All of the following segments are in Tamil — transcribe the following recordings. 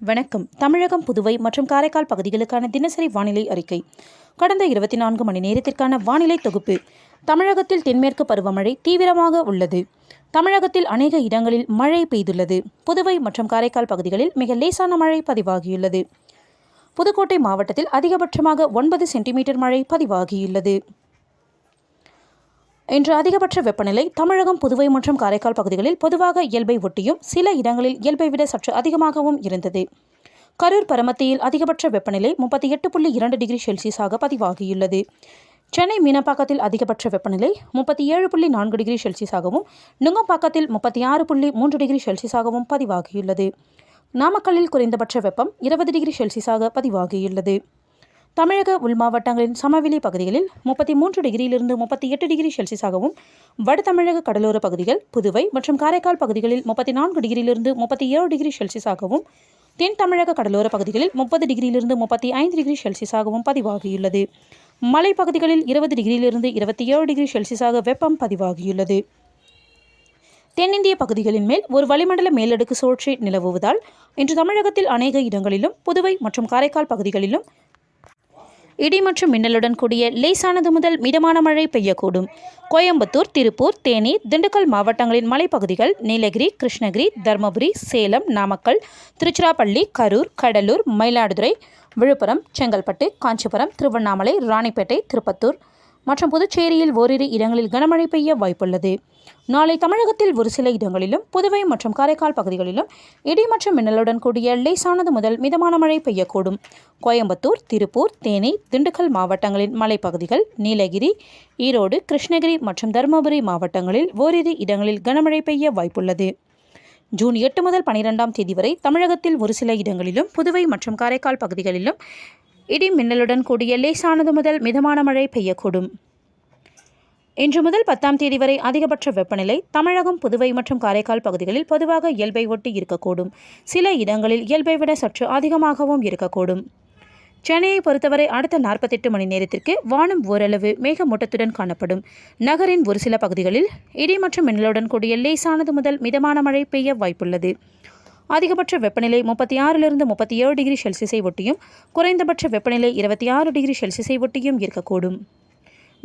வணக்கம். தமிழகம், புதுவை மற்றும் காரைக்கால் பகுதிகளுக்கான தினசரி வானிலை அறிக்கை. கடந்த 24 மணி நேரத்திற்கான வானிலை தொகுப்பு. தமிழகத்தில் தென்மேற்கு பருவமழை தீவிரமாக உள்ளது. தமிழகத்தில் அநேக இடங்களில் மழை பெய்துள்ளது. புதுவை மற்றும் காரைக்கால் பகுதிகளில் மிக லேசான மழை பதிவாகியுள்ளது. புதுக்கோட்டை மாவட்டத்தில் அதிகபட்சமாக 9 சென்டிமீட்டர் மழை பதிவாகியுள்ளது. இன்று அதிகபட்ச வெப்பநிலை தமிழகம், புதுவை மற்றும் காரைக்கால் பகுதிகளில் பொதுவாக இயல்பை ஒட்டியும் சில இடங்களில் இயல்பை விட சற்று அதிகமாகவும் இருந்தது. கரூர் பரமத்தியில் அதிகபட்ச வெப்பநிலை 38.2 டிகிரி செல்சியஸாக பதிவாகியுள்ளது. சென்னை மீனம்பாக்கத்தில் அதிகபட்ச வெப்பநிலை 37.4 டிகிரி செல்சியஸாகவும், நுங்கம்பாக்கத்தில் 36.3 டிகிரி செல்சியஸாகவும் பதிவாகியுள்ளது. நாமக்கல்லில் குறைந்தபட்ச வெப்பம் 20 டிகிரி செல்சியஸாக பதிவாகியுள்ளது. தமிழக உள் மாவட்டங்களின் சமவெளி பகுதிகளில் 33 டிகிரியிலிருந்து 38 டிகிரி செல்சியஸாகவும், வட தமிழக கடலோர பகுதிகள், புதுவை மற்றும் காரைக்கால் பகுதிகளில் 34 டிகிரியிலிருந்து 37 டிகிரி செல்சியஸாகவும், தென் தமிழக கடலோர பகுதிகளில் 30 டிகிரியிலிருந்து 35 டிகிரி செல்சியஸாகவும் பதிவாகியுள்ளது. மலைப்பகுதிகளில் 20 டிகிரியிலிருந்து 27 டிகிரி செல்சியஸாக வெப்பம் பதிவாகியுள்ளது. தென்னிந்திய பகுதிகளின் மேல் ஒரு வளிமண்டல மேலடுக்கு சுழற்சி நிலவுவதால் இன்று தமிழகத்தில் அநேக இடங்களிலும், புதுவை மற்றும் காரைக்கால் பகுதிகளிலும் இடி மற்றும் மின்னலுடன் கூடிய லேசானது முதல் மிதமான மழை பெய்யக்கூடும். கோயம்புத்தூர், திருப்பூர், தேனி, திண்டுக்கல் மாவட்டங்களின் மலைப்பகுதிகள், நீலகிரி, கிருஷ்ணகிரி, தருமபுரி, சேலம், நாமக்கல், திருச்சிராப்பள்ளி, கரூர், கடலூர், மயிலாடுதுறை, விழுப்புரம், செங்கல்பட்டு, காஞ்சிபுரம், திருவண்ணாமலை, ராணிப்பேட்டை, திருப்பத்தூர் மற்றும் புதுச்சேரியில் ஓரிரு இடங்களில் கனமழை பெய்ய வாய்ப்புள்ளது. நாளை தமிழகத்தில் ஒரு சில இடங்களிலும், புதுவை மற்றும் காரைக்கால் பகுதிகளிலும் இடி மற்றும் மின்னலுடன் கூடிய லேசானது முதல் மிதமான மழை பெய்யக்கூடும். கோயம்புத்தூர், திருப்பூர், தேனி, திண்டுக்கல் மாவட்டங்களின் மலைப்பகுதிகள், நீலகிரி, ஈரோடு, கிருஷ்ணகிரி மற்றும் தருமபுரி மாவட்டங்களில் ஓரிரு இடங்களில் கனமழை பெய்ய வாய்ப்புள்ளது. ஜூன் 8 முதல் 12ஆம் தேதி வரை தமிழகத்தில் ஒரு சில இடங்களிலும், புதுவை மற்றும் காரைக்கால் பகுதிகளிலும் இடி மின்னலுடன் கூடிய லேசானது முதல் மிதமான மழை பெய்யக்கூடும். இன்று முதல் 10ஆம் தேதி வரை அதிகபட்ச வெப்பநிலை தமிழகம், புதுவை மற்றும் காரைக்கால் பகுதிகளில் பொதுவாக இயல்பை ஒட்டி இருக்கக்கூடும். சில இடங்களில் இயல்பை விட சற்று அதிகமாகவும் இருக்கக்கூடும். சென்னையை பொறுத்தவரை அடுத்த 48 மணி நேரத்திற்கு வானம் ஓரளவு மேகமூட்டத்துடன் காணப்படும். நகரின் ஒரு சில பகுதிகளில் இடி மற்றும் மின்னலுடன் கூடிய லேசானது முதல் மிதமான மழை பெய்ய வாய்ப்புள்ளது. அதிகபட்ச வெப்பநிலை 36லிருந்து 37 டிகிரி செல்சியஸை ஒட்டியும், குறைந்தபட்ச வெப்பநிலை 26 டிகிரி செல்சியஸை ஒட்டியும் இருக்கக்கூடும்.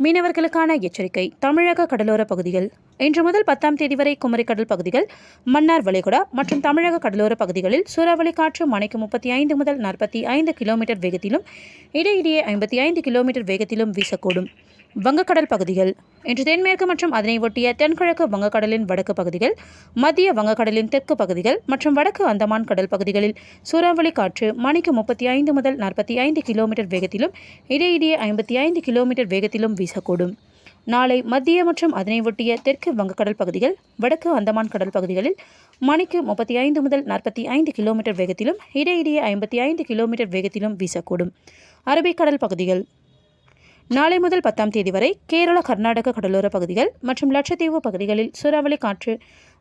மீனவர்களுக்கான எச்சரிக்கை. தமிழக கடலோர பகுதிகள். இன்று முதல் 10ஆம் தேதி வரை குமரிக்கடல் பகுதிகள், மன்னார் வளைகுடா மற்றும் தமிழக கடலோர பகுதிகளில் சூறாவளி காற்று மணிக்கு 35 முதல் 45 கிலோமீட்டர் வேகத்திலும், இடையிடையே 55 கிலோமீட்டர் வேகத்திலும் வீசக்கூடும். வங்கக்கடல் பகுதிகள். இன்று தென்மேற்கு மற்றும் அதனை ஒட்டிய தென்கிழக்கு வங்கக்கடலின் வடக்கு பகுதிகள், மத்திய வங்கக்கடலின் தெற்கு பகுதிகள் மற்றும் வடக்கு அந்தமான் கடல் பகுதிகளில் சூறாவளி காற்று மணிக்கு 35 முதல் 45 கிலோமீட்டர் வேகத்திலும், இடையிடையே 55 கிலோமீட்டர் வேகத்திலும் வீசக்கூடும். நாளை மத்திய மற்றும் அதனை ஒட்டிய தெற்கு வங்கக்கடல் பகுதிகள், வடக்கு அந்தமான் கடல் பகுதிகளில் மணிக்கு 35 முதல் 45 கிலோமீட்டர் வேகத்திலும், இடையிடையே 55 கிலோமீட்டர் வேகத்திலும் வீசக்கூடும். அரபிக்கடல் பகுதிகள். நாளை முதல் 10ஆம் தேதி வரை கேரள, கர்நாடக கடலோர பகுதிகள் மற்றும் லட்சத்தீவு பகுதிகளில் சூறாவளி காற்று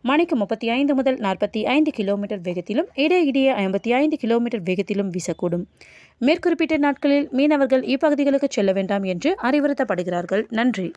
மணிக்கு 35 முதல் 45 கிலோமீட்டர் வேகத்திலும், இடையிடையே 55 கிலோமீட்டர் வேகத்திலும் வீசக்கூடும். மேற்குறிப்பிட்ட நாட்களில் மீனவர்கள் இப்பகுதிகளுக்கு செல்ல வேண்டாம் என்று அறிவுறுத்தப்படுகிறார்கள். நன்றி.